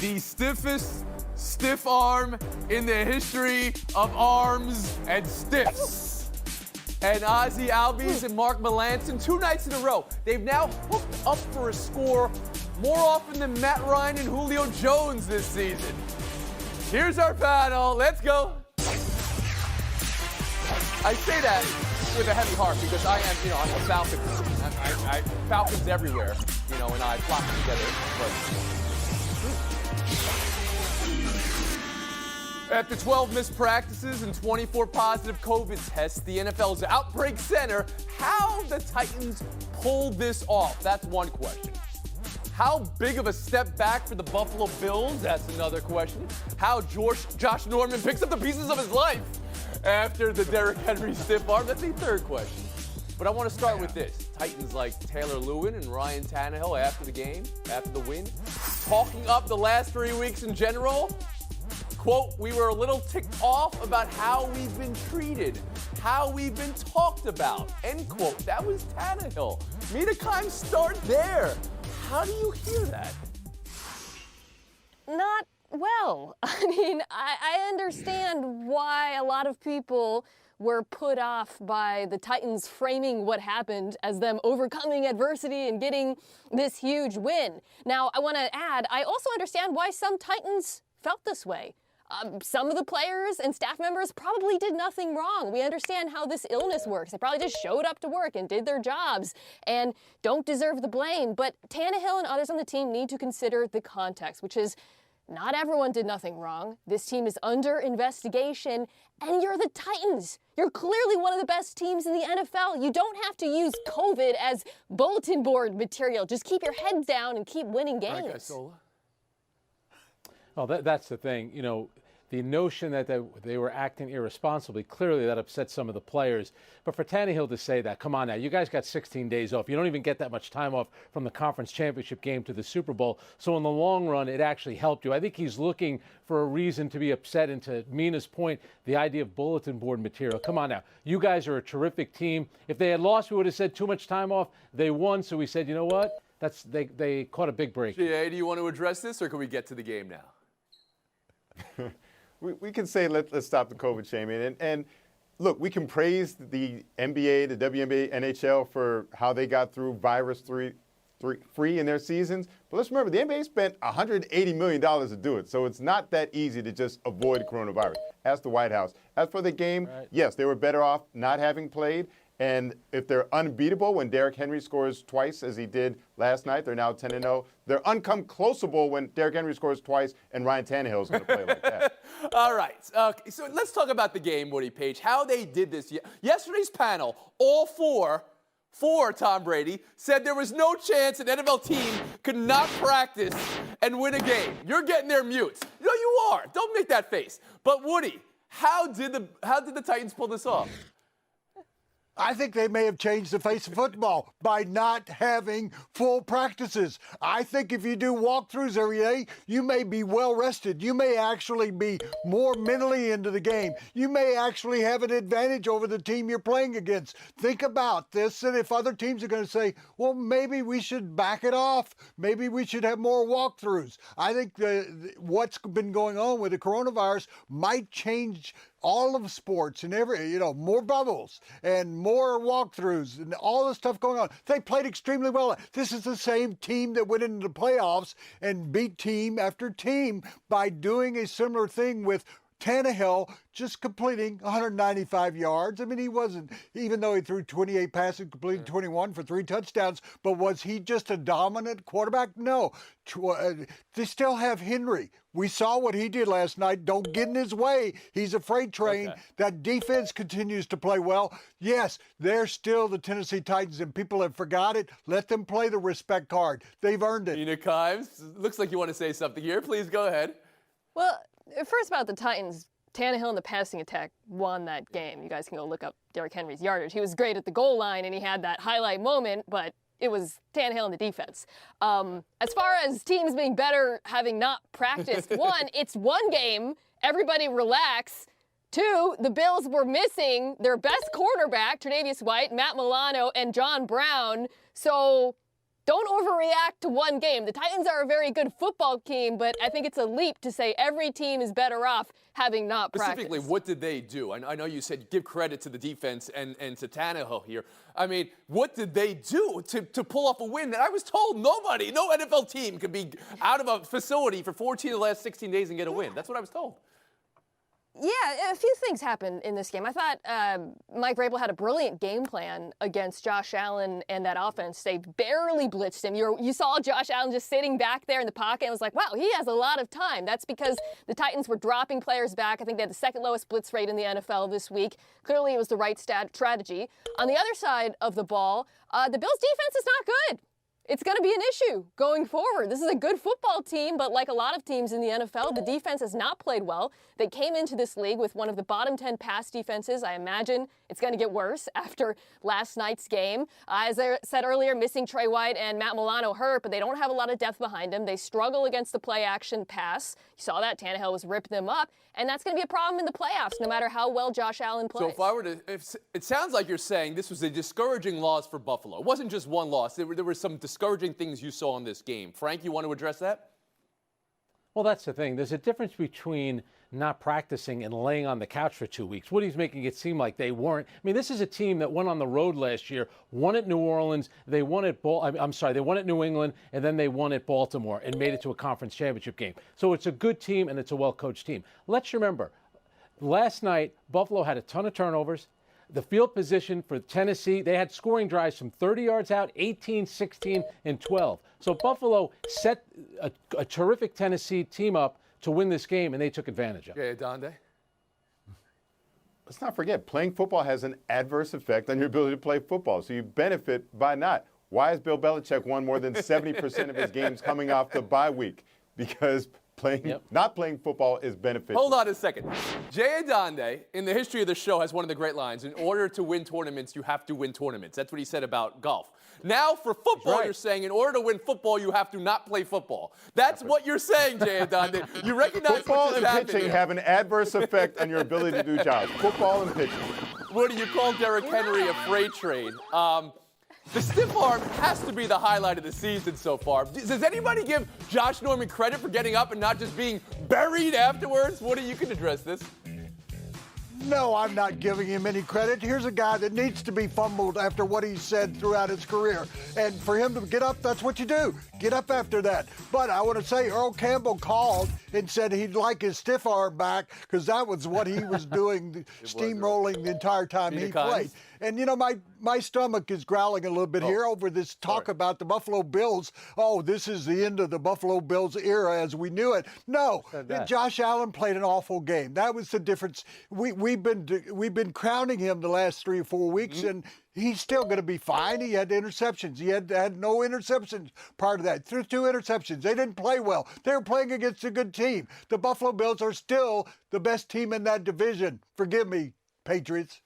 the stiffest stiff arm in the history of arms and stiffs. And Ozzie Albies and Mark Melancon, 2 nights in a row, they've now hooked up for a score more often than Matt Ryan and Julio Jones this season. Here's our panel. Let's go. I say that with a heavy heart because I am, I'm a Falcons. Falcons everywhere, and I flock together. But after 12 missed practices and 24 positive COVID tests, the NFL's outbreak center, how the Titans pulled this off? That's one question. How big of a step back for the Buffalo Bills? That's another question. How Josh Norman picks up the pieces of his life after the Derrick Henry stiff arm? That's the third question. But I want to start with this. Titans like Taylor Lewin and Ryan Tannehill after the game, after the win, talking up the last 3 weeks in general. Quote, we were a little ticked off about how we've been treated, how we've been talked about, end quote. That was Tannehill. Mina Kimes, start there. How do you hear that? Not well. I mean, I understand why a lot of people were put off by the Titans framing what happened as them overcoming adversity and getting this huge win. Now, I want to add, I also understand why some Titans felt this way. Some of the players and staff members probably did nothing wrong. We understand how this illness works. They probably just showed up to work and did their jobs and don't deserve the blame. But Tannehill and others on the team need to consider the context, which is not everyone did nothing wrong. This team is under investigation, and you're the Titans. You're clearly one of the best teams in the NFL. You don't have to use COVID as bulletin board material. Just keep your heads down and keep winning games. Well, that's the thing. The notion that they were acting irresponsibly, clearly that upset some of the players. But for Tannehill to say that, come on now, you guys got 16 days off. You don't even get that much time off from the conference championship game to the Super Bowl. So in the long run, it actually helped you. I think he's looking for a reason to be upset. And to Mina's point, the idea of bulletin board material. Come on now, you guys are a terrific team. If they had lost, we would have said too much time off. They won, so we said, you know what? They caught a big break. GA, do you want to address this, or can we get to the game now? We can say let's stop the COVID shaming. And look, we can praise the NBA, the WNBA, NHL for how they got through virus-free in their seasons. But let's remember, the NBA spent $180 million to do it. So it's not that easy to just avoid coronavirus. Ask the White House. As for the game, yes, they were better off not having played. And if they're unbeatable when Derrick Henry scores twice, as he did last night, they're now 10-0. They're uncomclosable when Derrick Henry scores twice and Ryan Tannehill is going to play like that. All right. Okay, so let's talk about the game, Woody Page, how they did this. Yesterday's panel, all four for Tom Brady, said there was no chance an NFL team could not practice and win a game. You're getting their mutes. No, you are. Don't make that face. But, Woody, how did the Titans pull this off? I think they may have changed the face of football by not having full practices. I think if you do walkthroughs every day, you may be well rested. You may actually be more mentally into the game. You may actually have an advantage over the team you're playing against. Think about this, and if other teams are going to say, well, maybe we should back it off. Maybe we should have more walkthroughs. I think what's been going on with the coronavirus might change all of sports and more bubbles and more walkthroughs and all this stuff going on. They played extremely well. This is the same team that went into the playoffs and beat team after team by doing a similar thing with Tannehill just completing 195 yards. I mean, he wasn't, even though he threw 28 passes, completed 21 for 3 touchdowns, but was he just a dominant quarterback? No. They still have Henry. We saw what he did last night. Don't get in his way. He's a freight train. Okay. That defense continues to play well. Yes, they're still the Tennessee Titans, and people have forgot it. Let them play the respect card. They've earned it. Mina Kimes, looks like you want to say something here. Please go ahead. Well, first about the Titans, Tannehill in the passing attack won that game. You guys can go look up Derrick Henry's yardage. He was great at the goal line, and he had that highlight moment, but it was Tannehill in the defense. As far as teams being better having not practiced, one, it's one game. Everybody relax. Two, the Bills were missing their best quarterback, Tre'Davious White, Matt Milano, and John Brown. So don't overreact to one game. The Titans are a very good football team, but I think it's a leap to say every team is better off having not practiced. Specifically, what did they do? I know you said give credit to the defense and to Tannehill here. I mean, what did they do to pull off a win that I was told no NFL team could be out of a facility for 14 of the last 16 days and get a win? That's what I was told. Yeah, a few things happened in this game. I thought Mike Vrabel had a brilliant game plan against Josh Allen and that offense. They barely blitzed him. You saw Josh Allen just sitting back there in the pocket and was like, wow, he has a lot of time. That's because the Titans were dropping players back. I think they had the second lowest blitz rate in the NFL this week. Clearly, it was the right strategy. On the other side of the ball, the Bills' defense is not good. It's going to be an issue going forward. This is a good football team, but like a lot of teams in the NFL, the defense has not played well. They came into this league with one of the bottom 10 pass defenses. I imagine it's going to get worse after last night's game. As I said earlier, missing Trey White and Matt Milano hurt, but they don't have a lot of depth behind them. They struggle against the play-action pass. You saw that. Tannehill was ripping them up, and that's going to be a problem in the playoffs, no matter how well Josh Allen plays. So if I were to, it sounds like you're saying this was a discouraging loss for Buffalo. It wasn't just one loss. There were some discouraging things you saw in this game. Frank, you want to address that? Well, that's the thing. There's a difference between not practicing and laying on the couch for 2 weeks. Woody's making it seem like they weren't. I mean, this is a team that went on the road last year, won at New Orleans, they won at they won at New England, and then they won at Baltimore and made it to a conference championship game. So it's a good team and it's a well-coached team. Let's remember, last night, Buffalo had a ton of turnovers. The field position for Tennessee, they had scoring drives from 30 yards out, 18, 16, and 12. So Buffalo set a terrific Tennessee team up to win this game, and they took advantage of it. Yeah, Donde? Let's not forget, playing football has an adverse effect on your ability to play football, so you benefit by not. Why has Bill Belichick won more than 70% of his games coming off the bye week? Because not playing football is beneficial. Hold on a second. Jay Adonde, in the history of the show, has one of the great lines. In order to win tournaments, you have to win tournaments. That's what he said about golf. Now, for football, You're saying in order to win football, you have to not play football. That's what you're saying, Jay Adonde. You recognize football what's and pitching have an adverse effect on your ability to do jobs. Football and pitching. What do you call Derrick Henry a freight train? The stiff arm has to be the highlight of the season so far. Does anybody give Josh Norman credit for getting up and not just being buried afterwards? Woody, you can address this. No, I'm not giving him any credit. Here's a guy that needs to be fumbled after what he's said throughout his career. And for him to get up, that's what you do. Get up after that. But I want to say Earl Campbell called and said he'd like his stiff arm back because that was what he was doing, steamrolling the entire time he played. And, you know, my stomach is growling a little bit here over this talk about the Buffalo Bills. Oh, this is the end of the Buffalo Bills era as we knew it. No, Josh Allen played an awful game. That was the difference. We've been crowning him the last 3 or 4 weeks, and he's still going to be fine. He had interceptions. He had no interceptions part of that. Threw 2 interceptions. They didn't play well. They were playing against a good team. The Buffalo Bills are still the best team in that division. Forgive me, Patriots.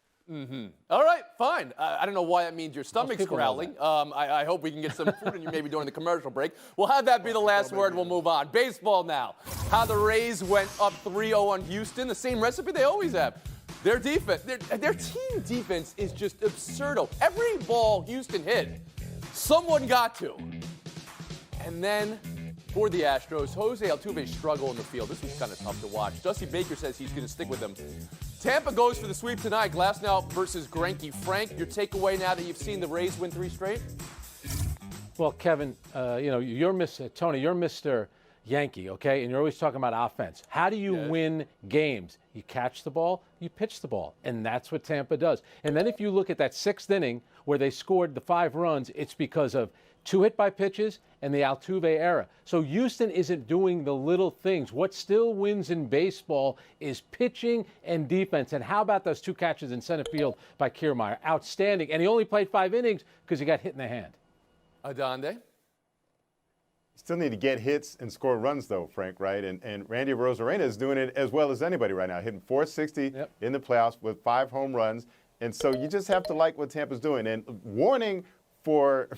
All right, fine. I don't know why that means your stomach's growling. I hope we can get some food in you maybe during the commercial break. We'll have that be the last word. We'll move on. Baseball now. How the Rays went up 3-0 on Houston. The same recipe they always have. Their defense, their team defense is just absurdo. Every ball Houston hit, someone got to. And then for the Astros, Jose Altuve struggled in the field. This was kind of tough to watch. Dusty Baker says he's going to stick with them. Tampa goes for the sweep tonight. Glasnow versus Greinke. Frank, your takeaway now that you've seen the Rays win 3 straight? Well, Kevin, you're Tony, you're Mr. Yankee, okay? And you're always talking about offense. How do you win games? You catch the ball, you pitch the ball. And that's what Tampa does. And then if you look at that 6th inning where they scored the 5 runs, it's because of 2 hit-by-pitches and the Altuve era. So Houston isn't doing the little things. What still wins in baseball is pitching and defense. And how about those 2 catches in center field by Kiermaier? Outstanding. And he only played 5 innings because he got hit in the hand. Adonde? Still need to get hits and score runs, though, Frank, right? And Randy Arozarena is doing it as well as anybody right now, hitting .460 in the playoffs with 5 home runs. And so you just have to like what Tampa's doing. And warning for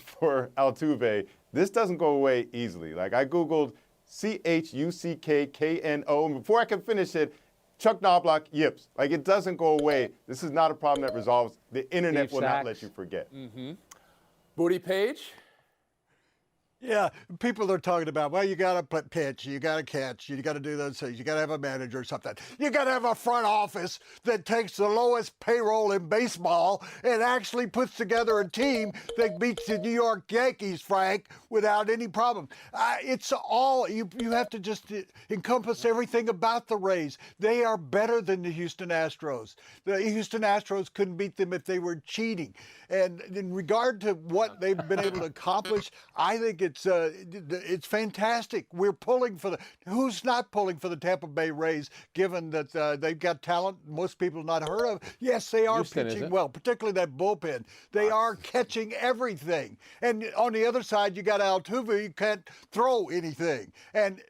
Altuve, this doesn't go away easily. Like, I Googled Chuckkno, and before I could finish it, Chuck Knobloch yips. Like, it doesn't go away. This is not a problem that resolves. The internet will not let you forget. Booty Page? Yeah, people are talking about, well, you got to pitch, you got to catch, you got to do those things, you got to have a manager or something. You got to have a front office that takes the lowest payroll in baseball and actually puts together a team that beats the New York Yankees, Frank, without any problem. It's all, you have to just encompass everything about the Rays. They are better than the Houston Astros. The Houston Astros couldn't beat them if they were cheating. And in regard to what they've been able to accomplish, I think it's fantastic. We're pulling for who's not pulling for the Tampa Bay Rays, given that they've got talent most people have not heard of. Yes, they are Houston, pitching well, particularly that bullpen. They are catching everything. And on the other side, you got Altuve, you can't throw anything. And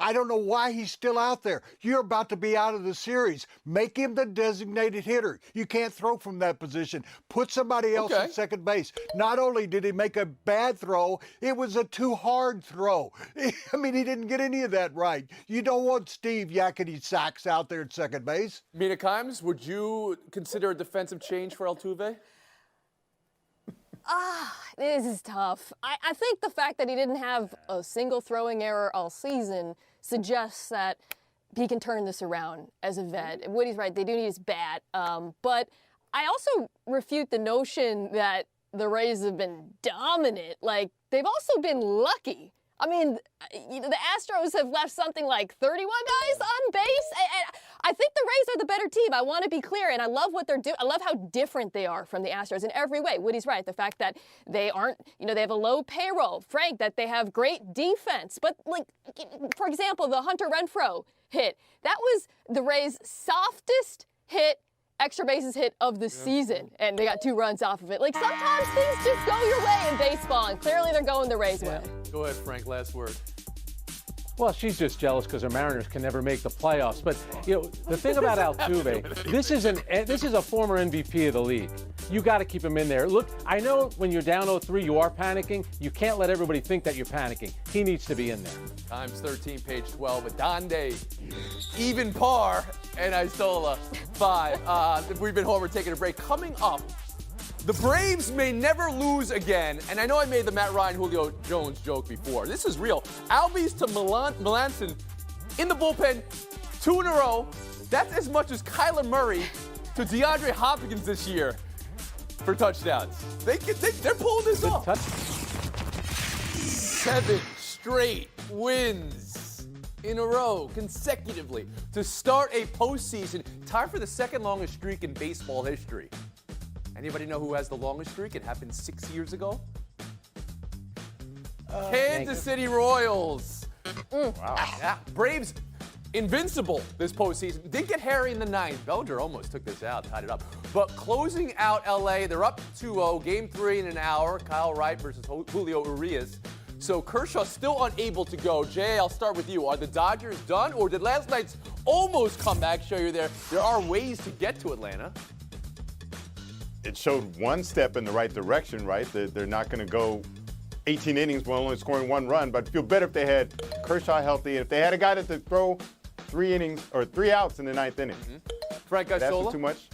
I don't know why he's still out there. You're about to be out of the series. Make him the designated hitter. You can't throw from that position. Put somebody else at second base. Not only did he make a bad throw, it was a too hard throw. I mean, he didn't get any of that right. You don't want Steve yakety sacks out there at second base. Mina Kimes, would you consider a defensive change for Altuve? This is tough. I think the fact that he didn't have a single throwing error all season suggests that he can turn this around as a vet. Woody's right, they do need his bat. But I also refute the notion that the Rays have been dominant. Like, they've also been lucky. I mean, the Astros have left something like 31 guys on base. I think the Rays are the better team. I want to be clear, and I love what they're doing. I love how different they are from the Astros in every way. Woody's right. The fact that they aren't, they have a low payroll. Frank, that they have great defense. But, like, for example, the Hunter Renfroe hit, that was the Rays' softest hit, extra bases hit of the season, and they got 2 runs off of it. Like, sometimes things just go your way in baseball, and clearly they're going the Rays' way. Go ahead, Frank, last word. Well, she's just jealous because her Mariners can never make the playoffs. But, the thing about Altuve, this is a former MVP of the league. You got to keep him in there. Look, I know when you're down 0-3, you are panicking. You can't let everybody think that you're panicking. He needs to be in there. Times 13, page 12. Adonde, even par, and Isola, 5. We've been home. We're taking a break. Coming up, the Braves may never lose again. And I know I made the Matt Ryan, Julio Jones joke before. This is real. Albies to Melanson in the bullpen, 2 in a row. That's as much as Kyler Murray to DeAndre Hopkins this year for touchdowns. They're pulling this off. 7 straight wins in a row consecutively to start a postseason, tied for the second longest streak in baseball history. Anybody know who has the longest streak? It happened 6 years ago. Kansas City Royals. Wow. Yeah. Braves invincible this postseason. Did get hairy in the 9th. Bellinger almost took this out, tied it up. But closing out LA, they're up 2-0. Game 3 in an hour. Kyle Wright versus Julio Urias. So Kershaw still unable to go. Jay, I'll start with you. Are the Dodgers done, or did last night's almost comeback show you there are ways to get to Atlanta? It showed one step in the right direction, right? They're not going to go 18 innings while only scoring 1 run, but feel better if they had Kershaw healthy and if they had a guy that could throw 3 innings or 3 outs in the 9th inning. Frank Isola? That's too much?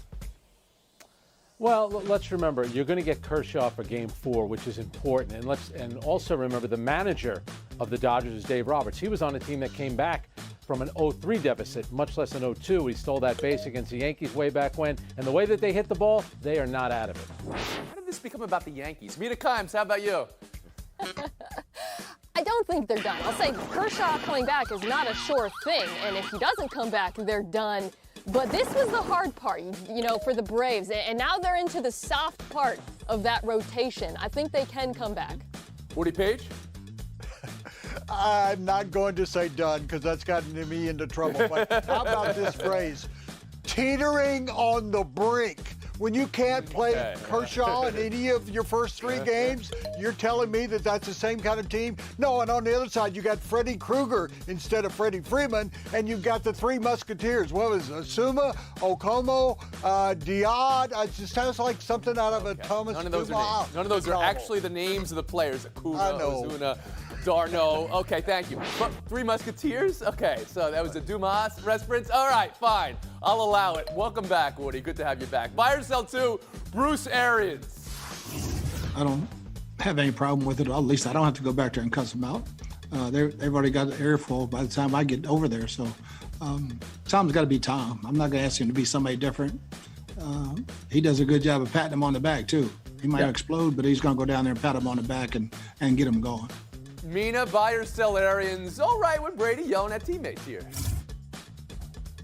Well, let's remember, you're going to get Kershaw for Game 4, which is important. And also remember, the manager of the Dodgers is Dave Roberts. He was on a team that came back from an 0-3 deficit, much less an 0-2. He stole that base against the Yankees way back when. And the way that they hit the ball, they are not out of it. How did this become about the Yankees? Mina Kimes, how about you? I don't think they're done. I'll say Kershaw coming back is not a sure thing. And if he doesn't come back, they're done. But this was the hard part, for the Braves. And now they're into the soft part of that rotation. I think they can come back. Woody Page? I'm not going to say done because that's gotten me into trouble. But how about this phrase? Teetering on the brink. When you can't play Kershaw in any of your first 3 games, you're telling me that that's the same kind of team? No, and on the other side, you got Freddie Krueger instead of Freddie Freeman, and you've got the 3 Musketeers. What was it? Asuma, Okomo, Diod. It just sounds like something out of a Thomas. None of those are names. None of those are actually the names of the players. Acuna, Ozuna, Darno. Okay, thank you. 3 Musketeers? Okay, so that was a Dumas reference. All right, fine. I'll allow it. Welcome back, Woody. Good to have you back. Buy or sell 2, Bruce Arians. I don't know. have any problem with it. At least I don't have to go back there and cuss them out. They've already got the earful by the time I get over there. So Tom's got to be Tom. I'm not going to ask him to be somebody different. He does a good job of patting him on the back, too. He might explode, but he's going to go down there and pat him on the back and get him going. Mina, buy or sell Arians. All right with Brady yelling at teammates here.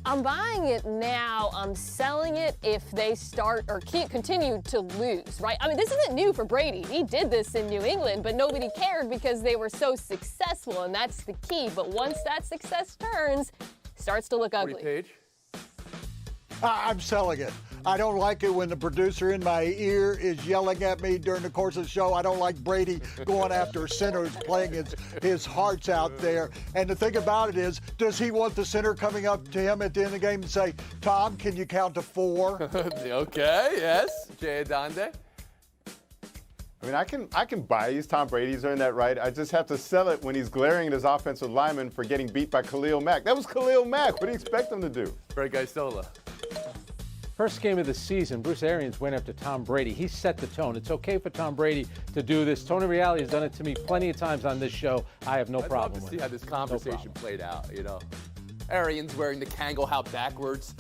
I'm buying it now. I'm selling it if they start or continue to lose, right? I mean, this isn't new for Brady. He did this in New England, but nobody cared because they were so successful, and that's the key. But once that success turns, it starts to look ugly. Page. I'm selling it. I don't like it when the producer in my ear is yelling at me during the course of the show. I don't like Brady going after a center who's playing his hearts out there. And the thing about it is, does he want the center coming up to him at the end of the game and say, Tom, can you count to 4? Okay, yes. Jay Adande. I mean, I can buy these. Tom Brady's earned that right. I just have to sell it when he's glaring at his offensive lineman for getting beat by Khalil Mack. That was Khalil Mack. What do you expect him to do? Greg Isola. First game of the season, Bruce Arians went after Tom Brady. He set the tone. It's okay for Tom Brady to do this. Tony Reali has done it to me plenty of times on this show. I have no problem with it. I'd love to see how this conversation played out, you know. Arians wearing the Kangol hat backwards,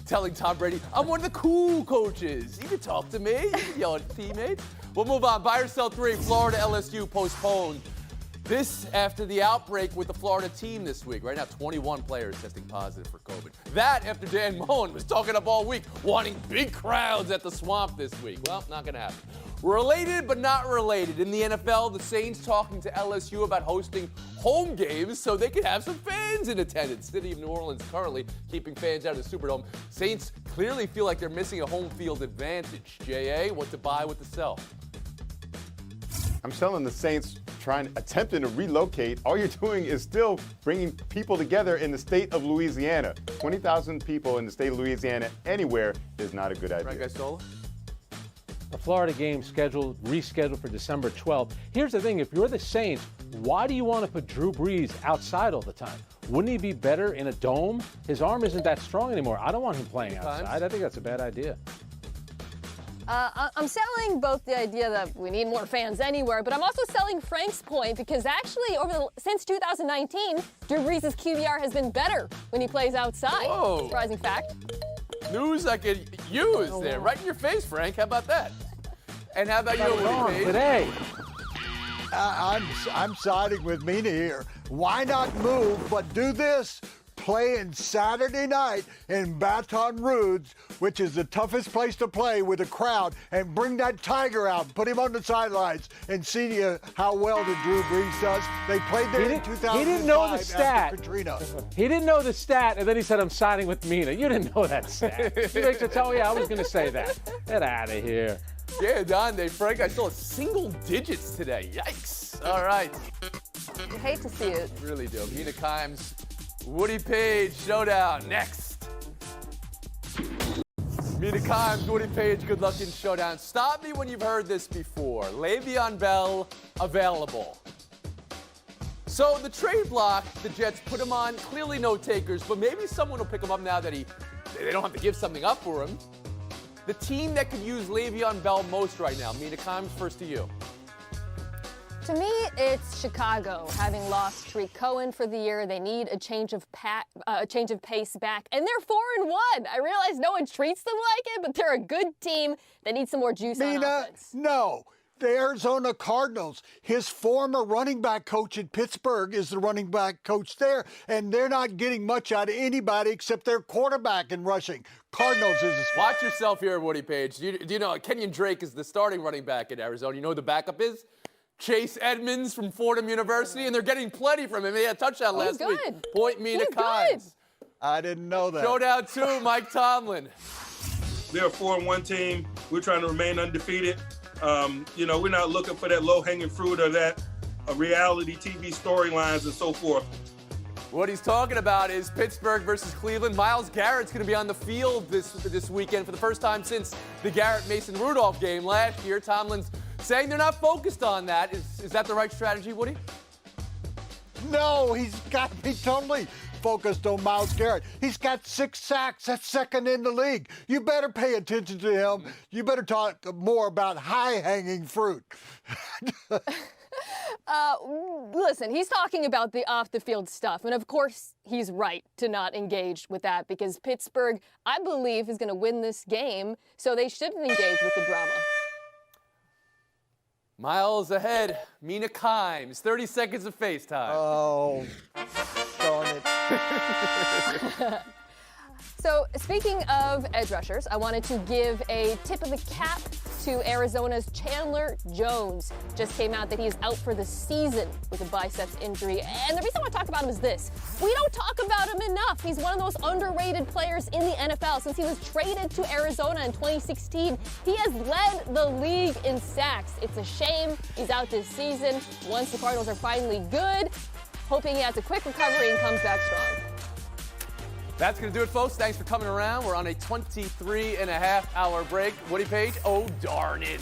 telling Tom Brady, I'm one of the cool coaches. You can talk to me. You can yell at teammates. We'll move on. Buy or sell 3, Florida LSU postponed. This after the outbreak with the Florida team this week. Right now, 21 players testing positive for COVID. That after Dan Mullen was talking up all week, wanting big crowds at the Swamp this week. Well, not going to happen. Related but not related. In the NFL, the Saints talking to LSU about hosting home games so they could have some fans in attendance. City of New Orleans currently keeping fans out of the Superdome. Saints clearly feel like they're missing a home field advantage. J.A., what to buy, what to sell? I'm selling the Saints attempting to relocate. All you're doing is still bringing people together in the state of Louisiana. 20,000 people in the state of Louisiana anywhere is not a good idea. Greg Isola? The Florida game rescheduled for December 12th. Here's the thing, if you're the Saints, why do you want to put Drew Brees outside all the time? Wouldn't he be better in a dome? His arm isn't that strong anymore. I don't want him playing outside. I think that's a bad idea. I'm selling both the idea that we need more fans anywhere, but I'm also selling Frank's point because actually, since 2019, Drew Brees' QBR has been better when he plays outside. Whoa. Surprising fact. News I could use there, right in your face, Frank. How about that? And how about you, Woody? Today. I'm siding with Mina here. Why not move, but do this? Playing Saturday night in Baton Rouge, which is the toughest place to play with a crowd, and bring that Tiger out, put him on the sidelines, and see how well the Drew Brees does. They played there in 2005 he didn't know the stat. Katrina. He didn't know the stat, and then he said, I'm siding with Mina. You didn't know that stat. You makes it tell me I was going to say that. Get out of here. Yeah, Donde, Frank, I saw single digits today. Yikes. All right. I hate to see it. Really do. Mina Kimes, Woody Page, showdown next. Mina Kimes, Woody Page, good luck in showdown. Stop me when you've heard this before. Le'Veon Bell available. So the trade block, the Jets put him on, clearly no takers, but maybe someone will pick him up now that they don't have to give something up for him. The team that could use Le'Veon Bell most right now. Mina Kimes, first to you. To me, it's Chicago. Having lost Tariq Cohen for the year, they need a change of pace back, and they're 4-1. I realize no one treats them like it, but they're a good team that needs some more juice on offense. No. The Arizona Cardinals, his former running back coach in Pittsburgh is the running back coach there, and they're not getting much out of anybody except their quarterback in rushing. Cardinals is a spot. Watch yourself here, Woody Page. Do you know Kenyon Drake is the starting running back in Arizona? You know who the backup is? Chase Edmonds from Fordham University, and they're getting plenty from him. He had a touchdown last week. Point Mina Kimes. I didn't know that. Showdown 2, Mike Tomlin. They're a 4-1 team. We're trying to remain undefeated. We're not looking for that low-hanging fruit or that reality TV storylines and so forth. What he's talking about is Pittsburgh versus Cleveland. Myles Garrett's going to be on the field this weekend for the first time since the Garrett-Mason-Rudolph game last year. Tomlin's saying they're not focused on that. Is that the right strategy, Woody? No, he's got to be totally focused on Myles Garrett. He's got 6 sacks. That's second in the league. You better pay attention to him. You better talk more about high-hanging fruit. Listen, he's talking about the off-the-field stuff, and of course he's right to not engage with that because Pittsburgh, I believe, is going to win this game, so they shouldn't engage with the drama. Miles ahead, Mina Kimes, 30 seconds of FaceTime. Oh, darn it. So, speaking of edge rushers, I wanted to give a tip of the cap to Arizona's Chandler Jones. Just came out that he is out for the season with a biceps injury. And the reason I want to talk about him is this. We don't talk about him enough. He's one of the most underrated players in the NFL. Since he was traded to Arizona in 2016, he has led the league in sacks. It's a shame he's out this season. Once the Cardinals are finally good, hoping he has a quick recovery and comes back strong. That's going to do it, folks. Thanks for coming around. We're on a 23-and-a-half-hour break. Woody Page, oh, darn it.